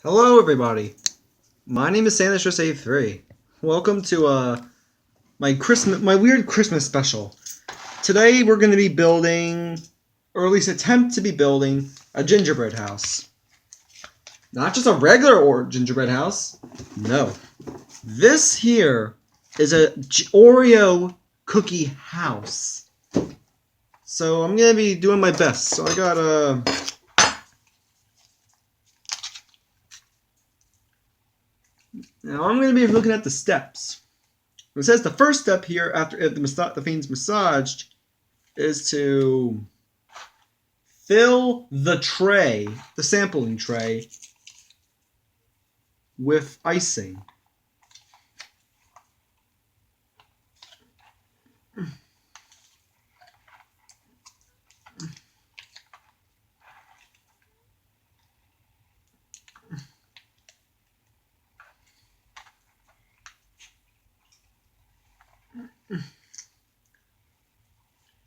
Hello, everybody. My name is Sandus83. Welcome to my weird Christmas special. Today we're going to be building, or at least attempt to be building, a gingerbread house. Not just a regular gingerbread house. No, this here is a Oreo cookie house. So I'm going to be doing my best. So I got Now I'm going to be looking at the steps. It says the first step here after the fiend's massaged is to fill the tray, the sampling tray, with icing.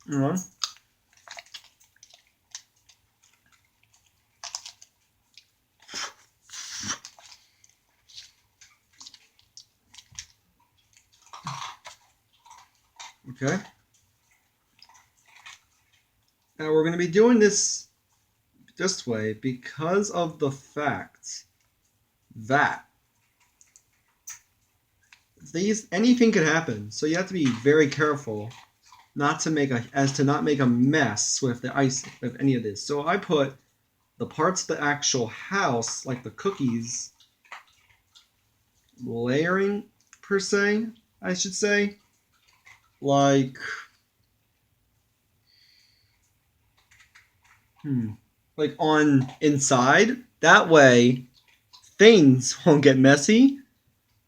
Hold on. Okay. Now we're going to be doing this way because of the fact that anything could happen. So you have to be very careful not to make a mess with the icing of any of this. So I put the parts of the actual house, like the cookies, layering per se, I should say, like like on inside. That way things won't get messy,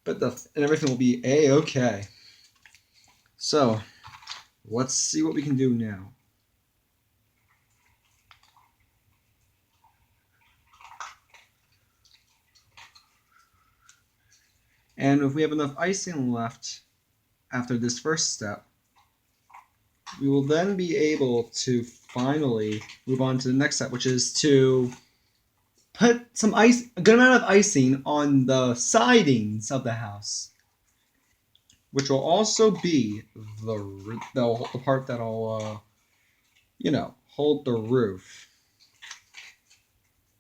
but and everything will be a-okay. So let's see what we can do now. And if we have enough icing left after this first step, we will then be able to finally move on to the next step, which is to put a good amount of icing on the sidings of the house, which will also be the part that'll hold the roof.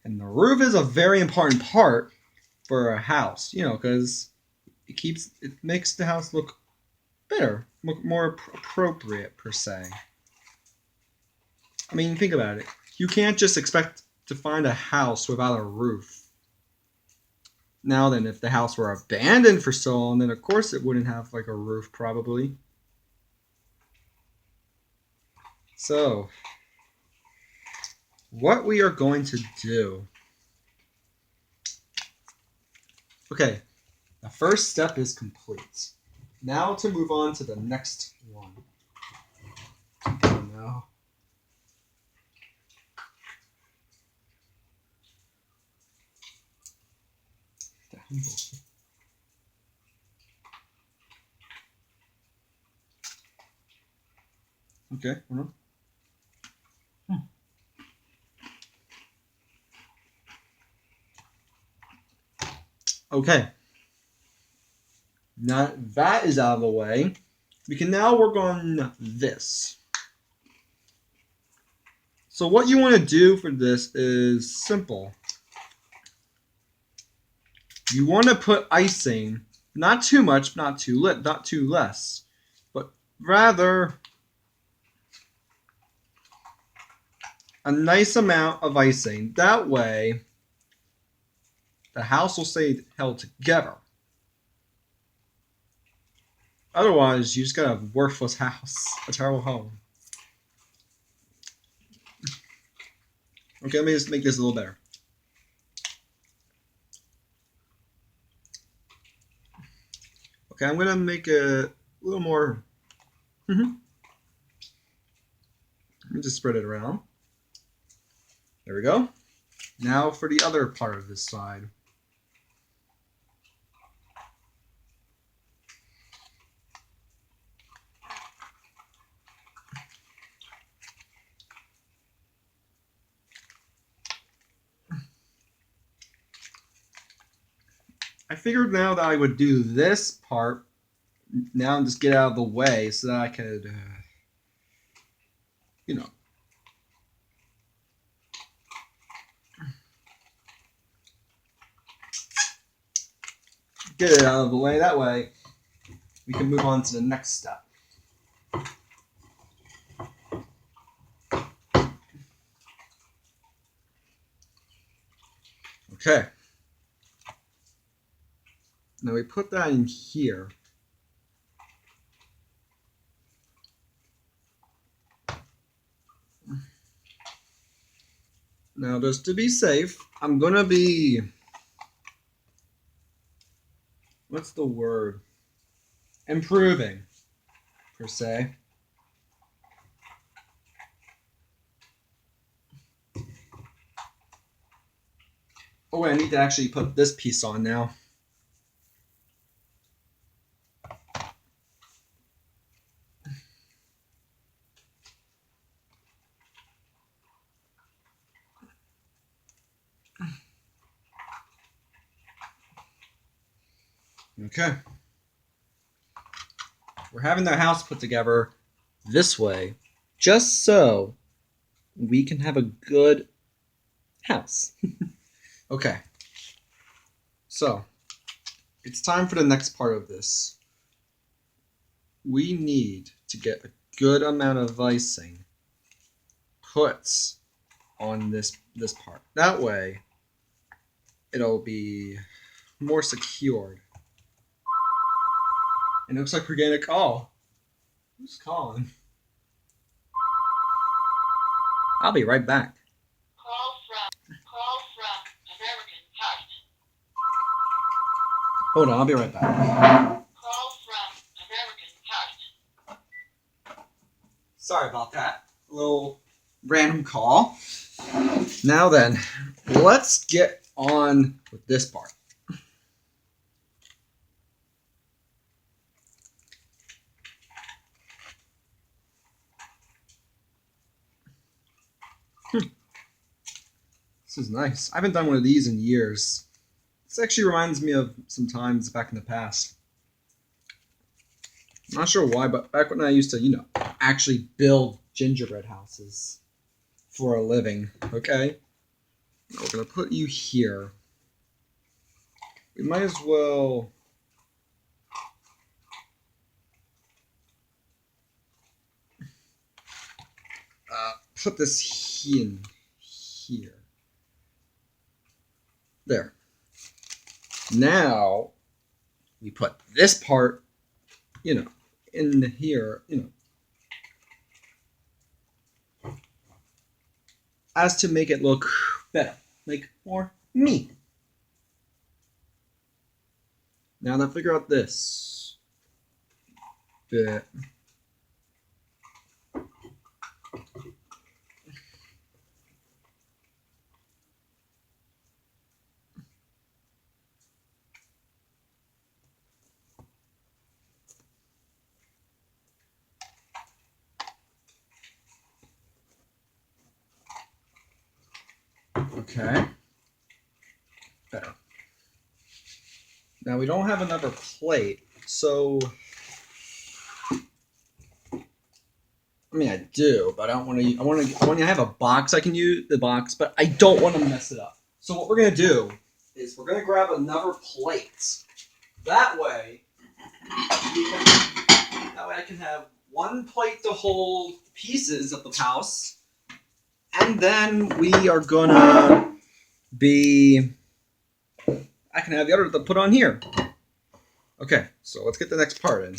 And the roof is a very important part for a house, because it makes the house look better, look more appropriate per se. I mean, think about it. You can't just expect to find a house without a roof. Now then, if the house were abandoned for so long, then of course it wouldn't have like a roof probably. So, what we are going to do. Okay, the first step is complete. Now to move on to the next one. Oh no. Okay, hold on. Okay. Now that is out of the way, we can now work on this. So what you want to do for this is simple. You want to put icing, not too much, not too less, but rather a nice amount of icing. That way, the house will stay held together. Otherwise, you just got a worthless house, a terrible home. Okay, let me just make this a little better. Okay, I'm gonna make a little more. Let me just spread it around. There we go. Now for the other part of this side. I figured now that I would do this part now and just get out of the way so that I could, you know, get it out of the way. That way we can move on to the next step. Okay. Now we put that in here. Now, just to be safe, I'm gonna be, what's the word? Improving, per se. Oh, wait, I need to actually put this piece on now. Okay. We're having the house put together this way, just so we can have a good house. Okay. So, it's time for the next part of this. We need to get a good amount of icing put on this part. That way, it'll be more secured. And it looks like we're getting a call. Who's calling? I'll be right back. Call from American Heart. Hold on, I'll be right back. Call from American Heart. Sorry about that. A little random call. Now then, let's get on with this part. This is nice. I haven't done one of these in years. This actually reminds me of some times back in the past. I'm not sure why, but back when I used to, actually build gingerbread houses for a living, okay? Now we're going to put you here. We might as well... put this in here. There. Now, we put this part, in here, as to make it look better, like more me. Now, let's figure out this bit. Okay. Better. Now we don't have another plate, so I do, but I don't want to. I want to have a box. I can use the box, but I don't want to mess it up. So what we're gonna do is we're gonna grab another plate. That way, I can have one plate to hold pieces of the house, and then we are gonna be. I can have the other to put on here. Okay, so let's get the next part in.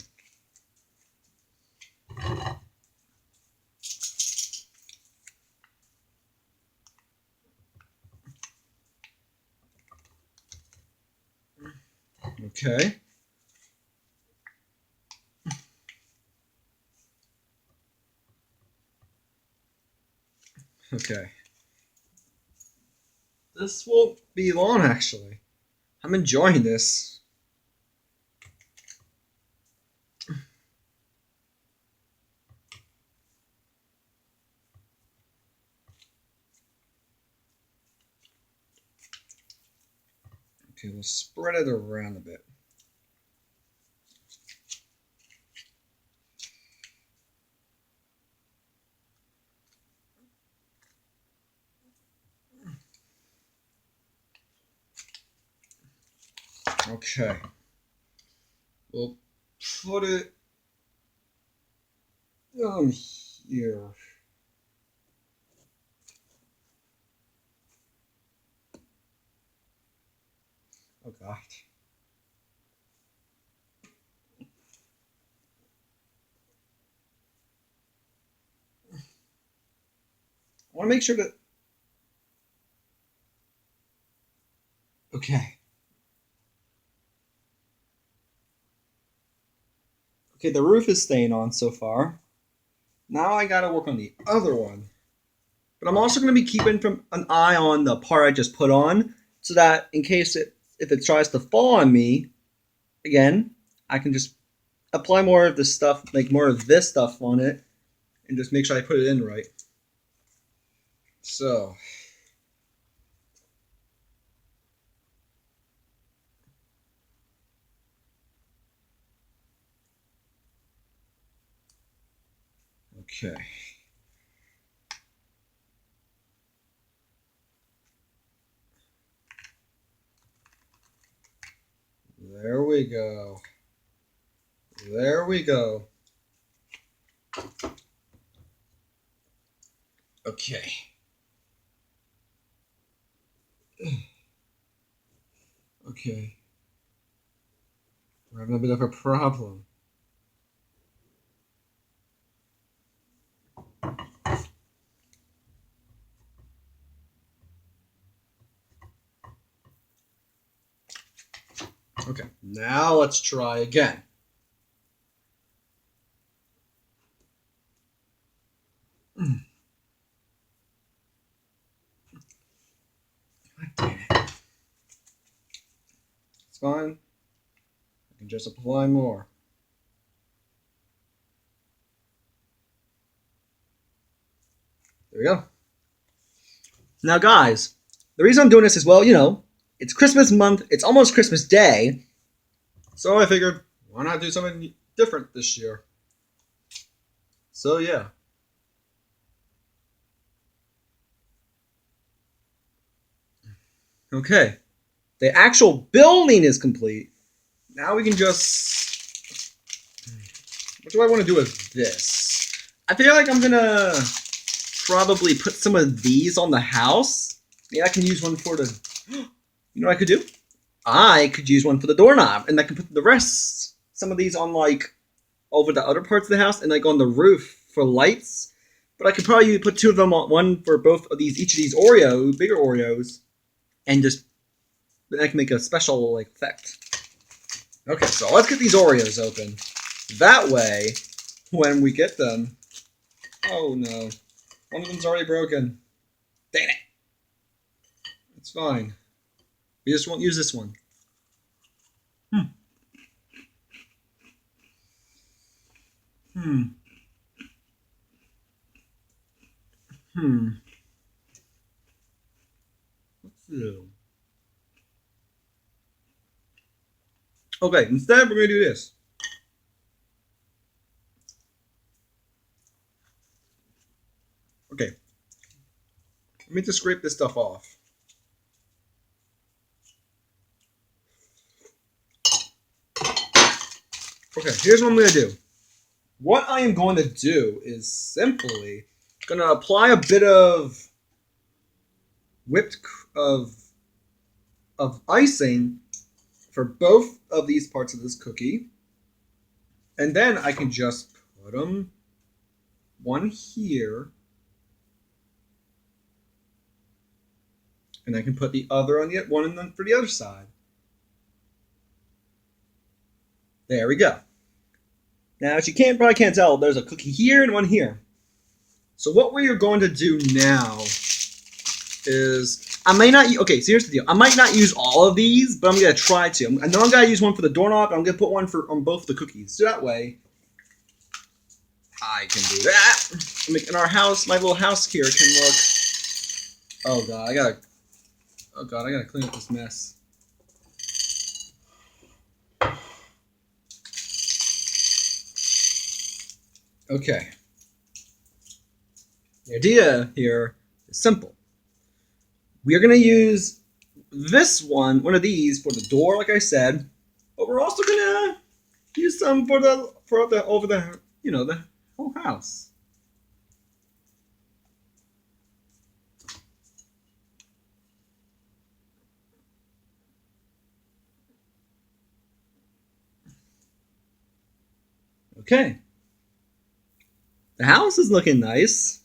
Okay. Okay. This won't be long, actually. I'm enjoying this. Okay, we'll spread it around a bit. Okay. We'll put it down here. Oh God. I want to make sure that. Okay. Okay, the roof is staying on so far. Now I gotta work on the other one. But I'm also gonna be keeping from an eye on the part I just put on, so that in case if it tries to fall on me again, I can just apply more of this stuff, like more of this stuff on it, and just make sure I put it in right. So. Okay. There we go. There we go. Okay. Okay. We're having a bit of a problem. Okay, now let's try again. God damn it. It's fine. I can just apply more. There we go. Now, guys, the reason I'm doing this is, well, it's Christmas month. It's almost Christmas Day. So I figured, why not do something different this year? So, yeah. Okay. The actual building is complete. Now we can just... What do I want to do with this? I feel like I'm going to probably put some of these on the house. Maybe I can use one for the... You know what I could do? I could use one for the doorknob, and I can put the rest, some of these on, like, over the other parts of the house, and, like, on the roof for lights. But I could probably put two of them on, one for both of these, each of these bigger Oreos, and just, I can make a special, like, effect. Okay, so let's get these Oreos open. That way, when we get them... Oh, no. One of them's already broken. Dang it. It's fine. We just won't use this one. Let's do. Okay, instead we're going to do this. Okay. Let me just scrape this stuff off. Okay, here's what I'm going to do. What I am going to do is simply going to apply a bit of of icing for both of these parts of this cookie. And then I can just put them one here. And I can put the other on the one and then for the other side. There we go. Now, as you probably can't tell, there's a cookie here and one here. So what we are going to do now is I may not. Okay, so here's the deal. I might not use all of these, but I'm gonna try to. I know I'm gonna use one for the doorknob. And I'm gonna put one on both the cookies. So that way, I can do that. And our house, my little house here, can look. Oh god, I gotta clean up this mess. Okay. The idea here is simple. We are going to use this one of these for the door, like I said, but we're also going to use some for the over the the whole house. Okay. The house is looking nice.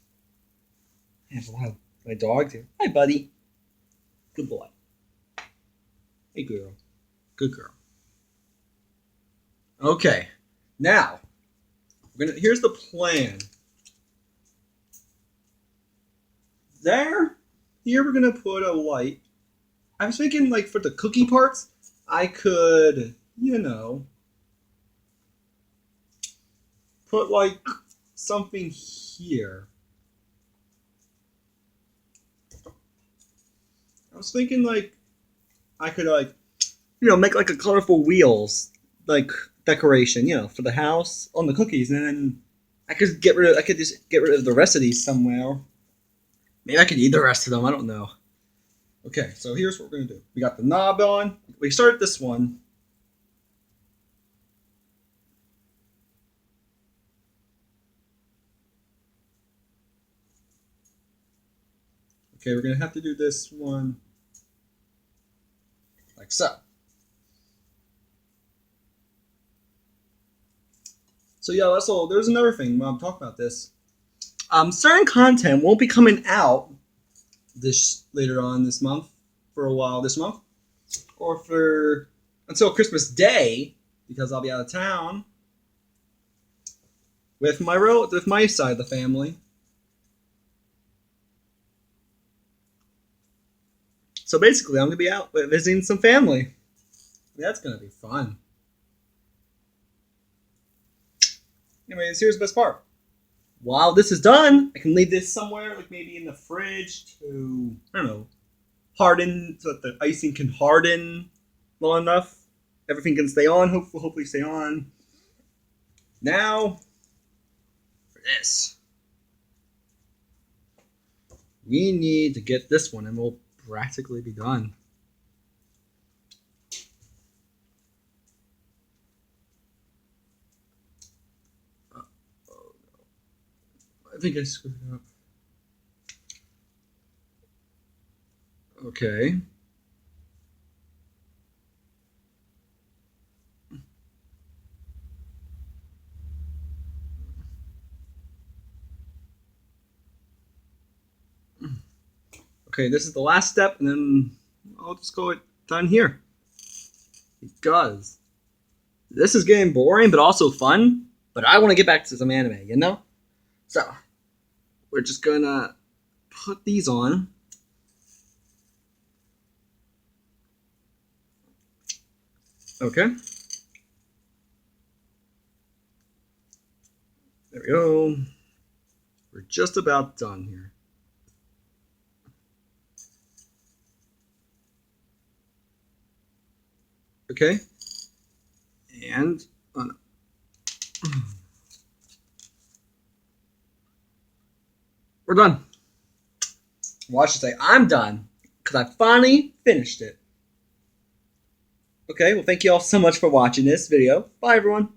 I have a lot of my dogs here. Hi, buddy. Good boy. Hey, girl. Good girl. Okay. Now, here's the plan. Here we're gonna put a light. I was thinking, like, for the cookie parts, I could, put like something here. I was thinking, like, I could, like, make like a colorful wheels, like, decoration, for the house on the cookies, and then I could just get rid of the rest of these somewhere. Maybe I could eat the rest of them. I don't know. Okay, so here's what we're gonna do. We got the knob on. We started this one. Okay, we're gonna have to do this one like so. So yeah, that's all. There's another thing while I'm talking about this. Certain content won't be coming out this later on this month for a while this month, or for until Christmas Day, because I'll be out of town with my side of the family. So basically, I'm gonna be out visiting some family. That's gonna be fun. Anyways, here's the best part. While this is done, I can leave this somewhere, like maybe in the fridge to, I don't know, harden so that the icing can harden long enough. Everything can stay on, hopefully stay on. Now, for this. We need to get this one and we'll practically be done. I think I screwed up. Okay. Okay, this is the last step, and then I'll just go done here. Because this is getting boring, but also fun. But I want to get back to some anime, So, we're just gonna put these on. Okay. There we go. We're just about done here. Okay. And we're done. Well, I should say I'm done because I finally finished it. Okay, well, thank you all so much for watching this video. Bye, everyone.